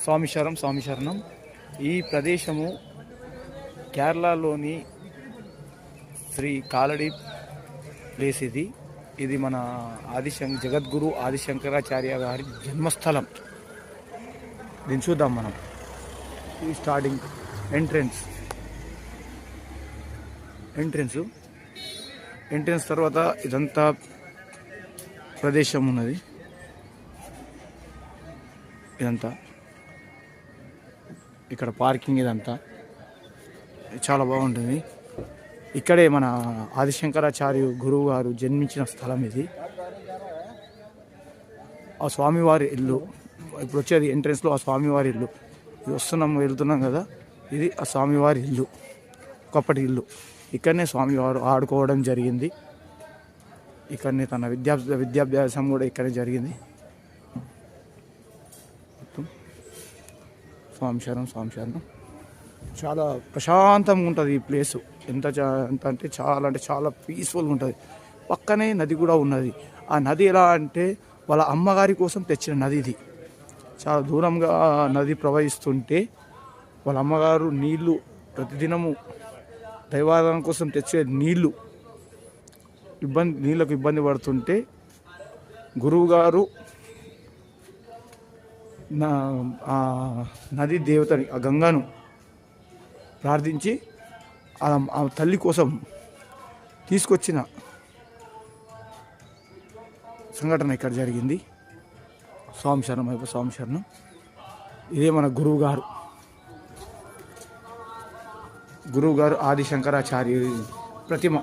స్వామి శరణం. ఈ ప్రదేశము కేరళలోని శ్రీ కాలడి ప్లేస్. ఇది మన జగద్గురు ఆదిశంకరాచార్య గారి జన్మస్థలం. దీన్ని చూద్దాం మనం. ఇది స్టార్టింగ్ ఎంట్రెన్స్ తర్వాత ఇదంతా ప్రదేశం ఉన్నది. ఇదంతా ఇక్కడ పార్కింగ్, ఇదంతా చాలా బాగుంటుంది. ఇక్కడే మన ఆదిశంకరాచార్య గురువు గారు జన్మించిన స్థలం ఇది. ఆ స్వామివారి ఇల్లు ఇప్పుడు వచ్చేది ఎంట్రెన్స్లో. ఆ స్వామివారి ఇల్లు ఇది వెళ్తున్నాం కదా, ఇది ఆ స్వామివారి ఇల్లు, ఒకప్పటి ఇల్లు. ఇక్కడనే స్వామివారు ఆడుకోవడం జరిగింది. ఇక్కడనే తన విద్యాభ్యాసం కూడా ఇక్కడే జరిగింది. స్వామి శరణం. చాలా ప్రశాంతంగా ఉంటుంది ఈ ప్లేసు. ఎంత అంటే చాలా పీస్ఫుల్గా ఉంటుంది. పక్కనే నది కూడా ఉన్నది. ఆ నది ఎలా అంటే వాళ్ళ అమ్మగారి కోసం తెచ్చిన నది ఇది. చాలా దూరంగా నది ప్రవహిస్తుంటే వాళ్ళ అమ్మగారు నీళ్లు ప్రతిదినము దైవారాధన కోసం తెచ్చే నీళ్ళకు ఇబ్బంది పడుతుంటే గురువుగారు ఆ నది దేవతని, ఆ గంగను ప్రార్థించి ఆ తల్లి కోసం తీసుకొచ్చిన సంఘటన ఇక్కడ జరిగింది. స్వామి శరణం. ఇదే మన గురువు గారు ఆదిశంకరాచార్య ప్రతిమ.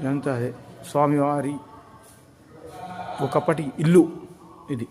ఇదంతా అదే స్వామివారి ఒకప్పటి ఇల్లు ఇది.